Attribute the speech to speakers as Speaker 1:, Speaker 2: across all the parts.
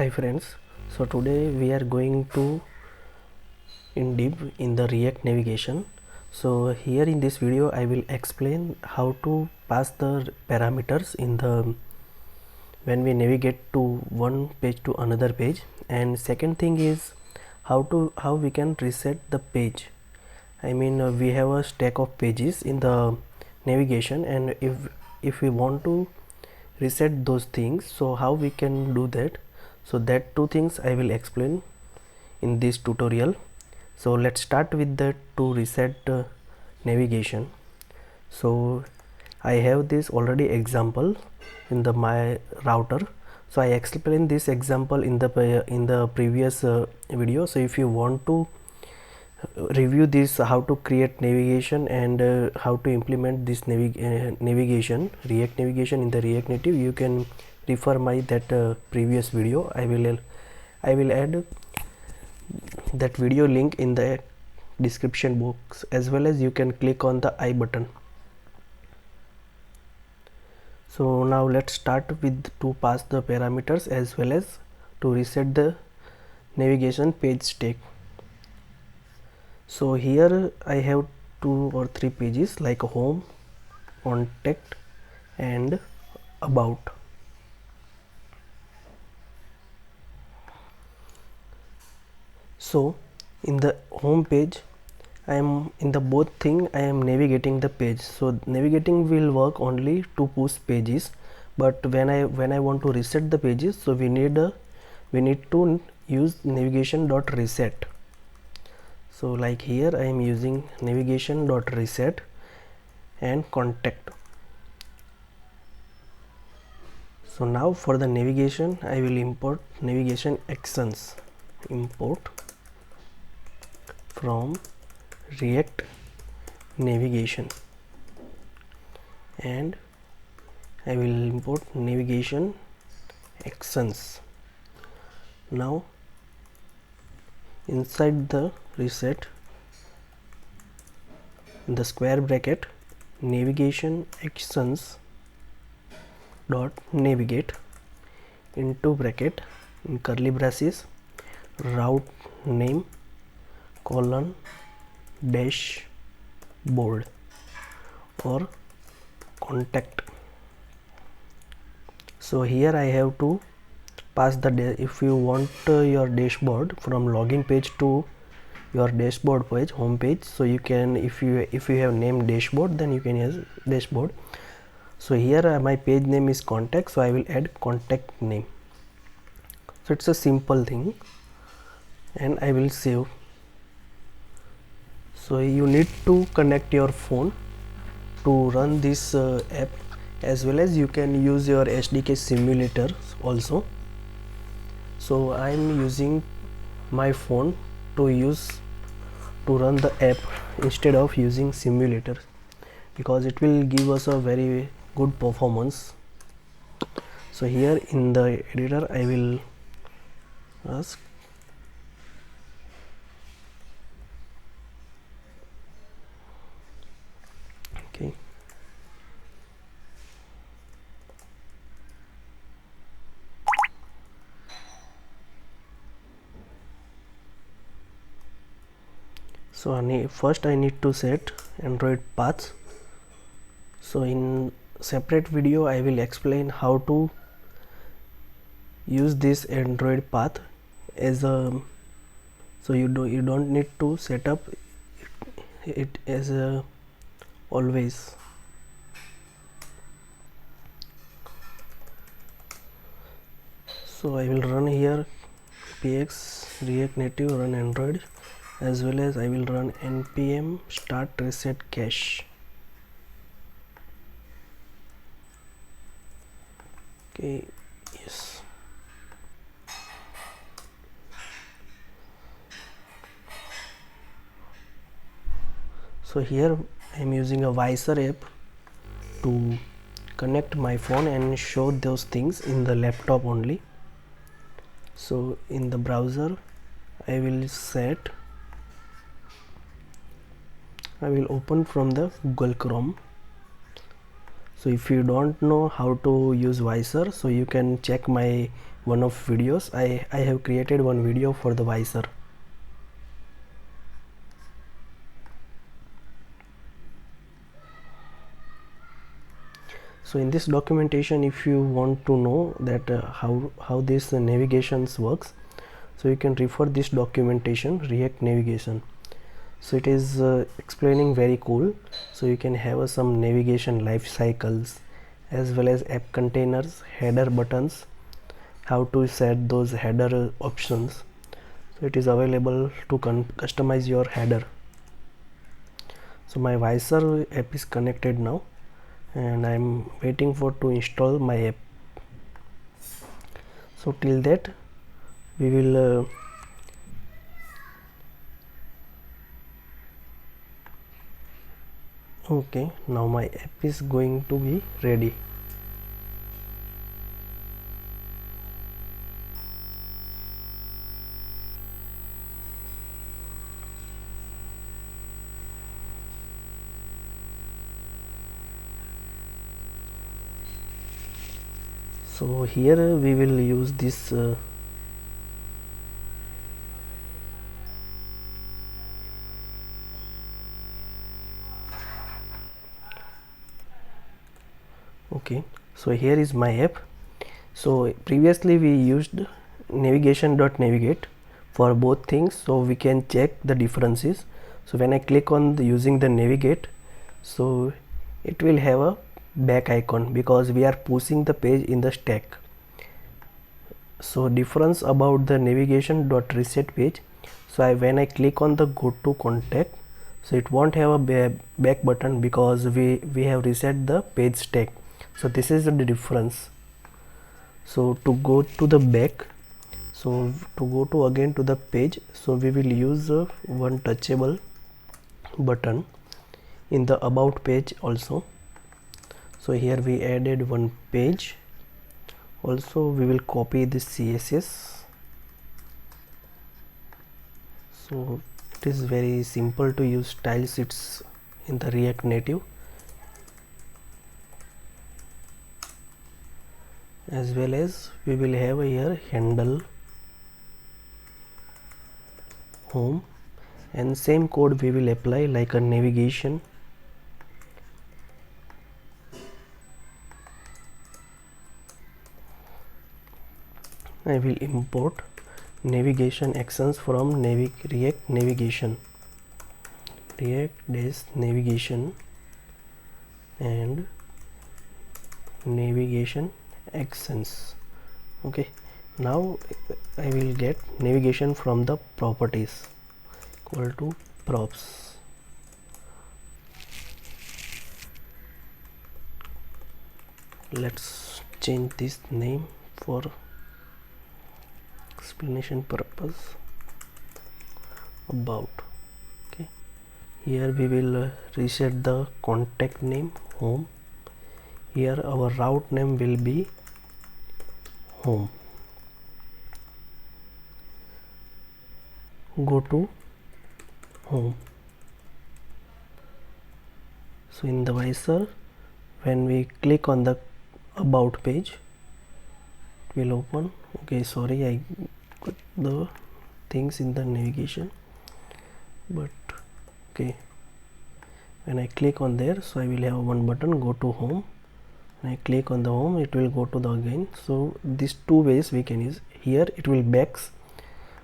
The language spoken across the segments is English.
Speaker 1: Hi friends, so today we are going to in deep in the React navigation. So here in this video I will explain how to pass the parameters in the when we navigate to one page to another page, and second thing is how we can reset the page. I mean we have a stack of pages in the navigation, and if we want to reset those things, so how we can do that. So that two things I will explain in this tutorial. So let's start with the to reset navigation. So I have this already example in the my router, so I explained this example in the previous video. So if you want to review this how to create navigation and how to implement this navigation React navigation in the React Native, you can refer my that previous video. I will add that video link in the description box, as well as you can click on the I button. So now let's start with to pass the parameters as well as to reset the navigation page stack. So here I have 2 or 3 pages like home, contact and about. So in the home page I am in the both thing I am navigating the page. So navigating will work only to push pages, but when I want to reset the pages, so we need to use navigation.reset. So like here I am using navigation.reset and contact. So now for the navigation I will import navigation actions, import from React navigation, and I will import navigation actions. Now inside the reset, in the square bracket, navigation actions dot navigate into bracket in curly braces route name colon dash board or contact. So here I have to pass the if you want your dashboard from login page to your dashboard page, home page, so you can, if you have named dashboard, then you can use dashboard. So here my page name is contact, so I will add contact name. So it's a simple thing, and I will save. So you need to connect your phone to run this app, as well as you can use your SDK simulator also. So I am using my phone to run the app instead of using simulator, because it will give us a very good performance. So here in the editor I will ask okay. So first I need to set Android paths. So in separate video I will explain how to use this Android path as a, so you don't need to set up it as a always. So I will run here px React Native run Android, as well as I will run npm start reset cache. Okay, yes. So here I am using a Visor app to connect my phone and show those things in the laptop only. So in the browser I will open from the Google Chrome. So if you don't know how to use Visor, so you can check my one of videos. I have created one video for the visor. So in this documentation, if you want to know that how this navigations works, so you can refer this documentation, React navigation. So it is explaining very cool. So you can have some navigation life cycles as well as app containers, header buttons, how to set those header options. So it is available to customize your header. So my visor app is connected now, and I'm waiting for to install my app. So till that we will okay, now my app is going to be ready. So here we will use this okay, so here is my app. So previously we used navigation.navigate for both things, so we can check the differences. So when I click on using the navigate, so it will have a back icon because we are pushing the page in the stack. So difference about the navigation.reset page, so when I click on the go to contact, so it won't have a back button because we have reset the page stack. So this is the difference. So to go to the back, so to go to again to the page, so we will use one touchable button in the about page also. So here we added one page. Also we will copy this CSS. So it is very simple to use style sheets in the React Native, as well as we will have here handle, home, and same code we will apply like a navigation. I will import navigation actions from React navigation, React-navigation and navigation actions. Okay, now I will get navigation from the properties equal to props. Let's change this name for explanation purpose, about. Okay, here we will reset the contact name, home. Here our route name will be home. Go to home. So in the visor, when we click on the about page, it will open. Okay, sorry, I got the things in the navigation, but okay, when I click on there, so I will have one button, go to home. When I click on the home, it will go to the again. So these two ways we can use. Here it will backs,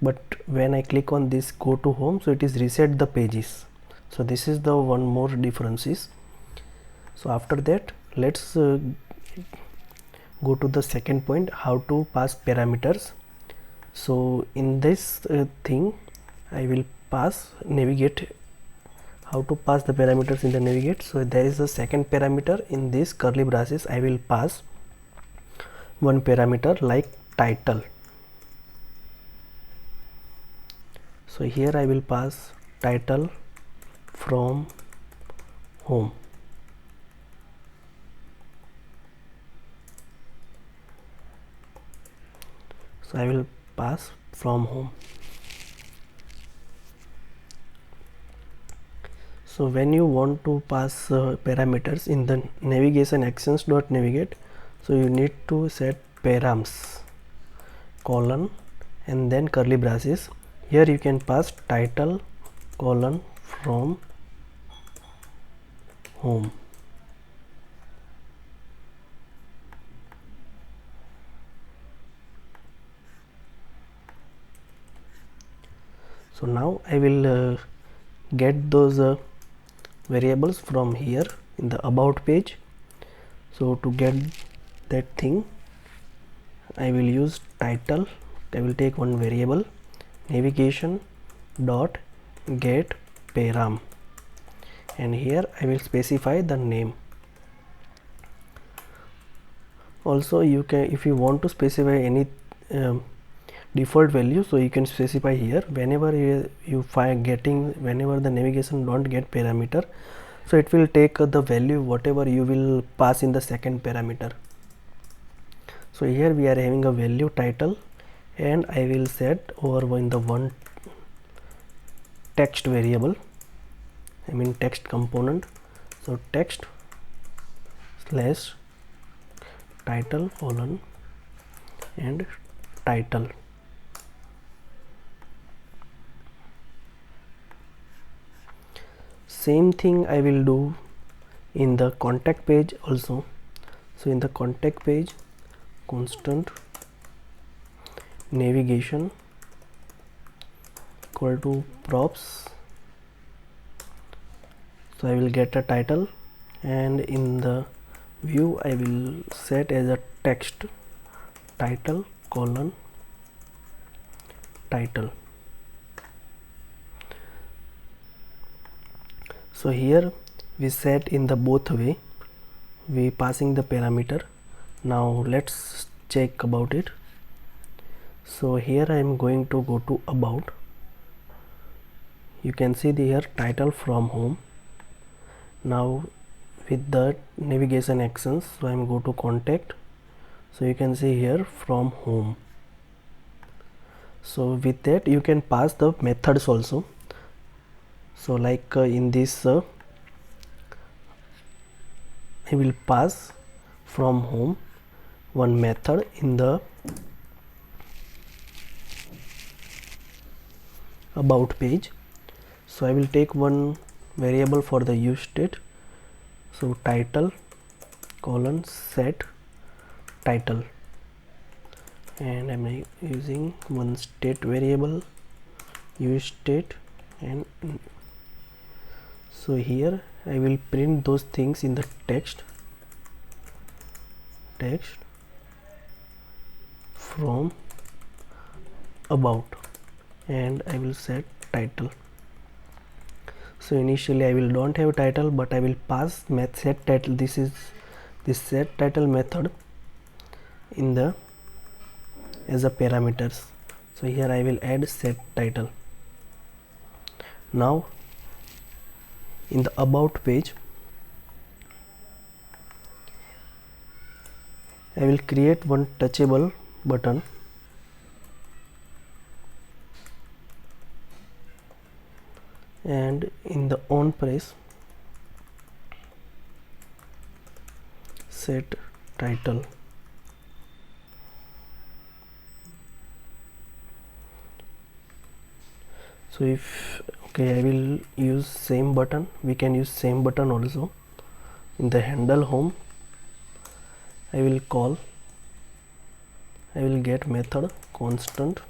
Speaker 1: but when I click on this go to home, so it is reset the pages. So this is the one more differences. So after that, let's go to the second point, how to pass parameters. So in this thing I will pass navigate, how to pass the parameters in the navigate. So there is a second parameter in this curly braces. I will pass one parameter like title. So here I will pass title from home. So I will pass from home. So when you want to pass parameters in the navigation actions.navigate, so you need to set params. colon and then curly braces. Here you can pass title colon from home. So now I will get those variables from here in the about page. So to get that thing, I will use title. I will take one variable navigation dot get param, and here I will specify the name. Also you can, if you want to specify any default value, so you can specify here. Whenever you find whenever the navigation don't get parameter, so it will take the value whatever you will pass in the second parameter. So here we are having a value title, and I will set over in the one text variable, I mean text component. So text slash title colon and title. Same thing I will do in the contact page also. So in the contact page, constant navigation equal to props. So I will get a title, and in the view I will set as a text title colon title. So here we set in the both way, we passing the parameter. Now let's check about it. So here I am going to go to about. You can see the here title from home. Now with the navigation actions, so I am go to contact. So you can see here from home. So with that you can pass the methods also. So like in this I will pass from home one method in the about page. So I will take one variable for the use state. So title colon set title, and I am using one state variable use state, and so here I will print those things in the text from about, and I will set title. So initially I will don't have title, but I will pass set title. This is this set title method in the as a parameters. So here I will add set title. Now in the about page I will create one touchable button, and in the on press set title. So if okay, I will use same button. We can use same button also. In the handle home I will get method constant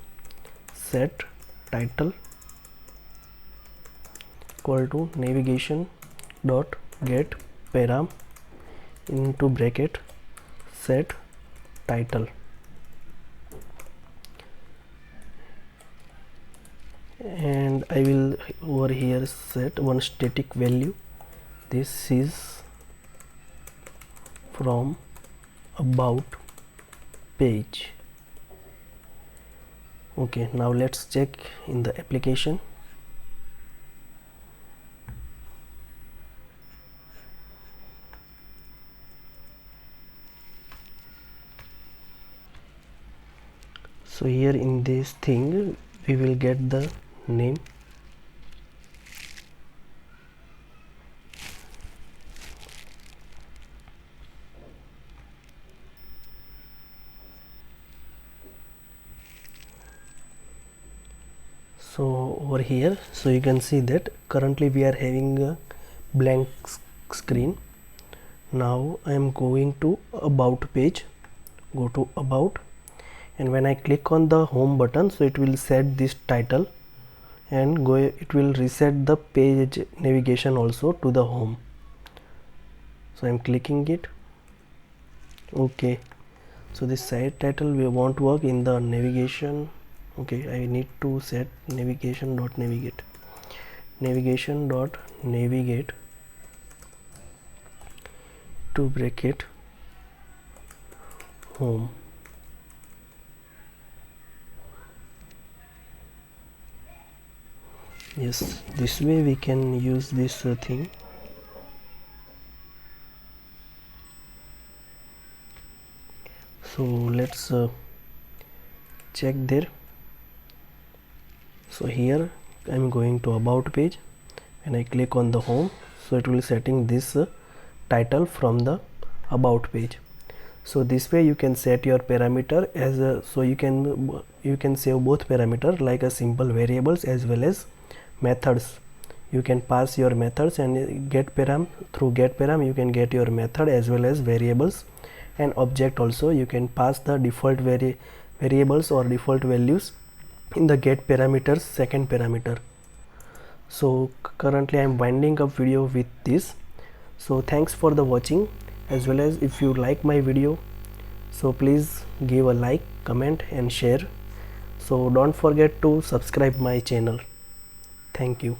Speaker 1: set title equal to navigation dot get param into bracket set title, and I will over here set one static value. This is from about page. Okay, now let's check in the application. So here in this thing we will get the name, So over here, so you can see that currently we are having a blank screen. Now I am going to about page, go to about, and when I click on the home button, so it will set this title and it will reset the page navigation also to the home. So I am clicking it. Okay, so this site title we won't work in the navigation. Okay, I need to set navigation.navigate to bracket home. Yes, this way we can use this thing. So let's check there. So here I am going to about page. When I click on the home, so it will setting this title from the about page. So this way you can set your parameter as a, so you can save both parameter like a simple variables as well as methods. You can pass your methods and get param. Through get param you can get your method as well as variables, and object also you can pass the default variables or default values in the get parameters second parameter. So currently I am winding up video with this. So thanks for the watching, as well as if you like my video, so please give a like, comment and share. So don't forget to subscribe my channel. Thank you.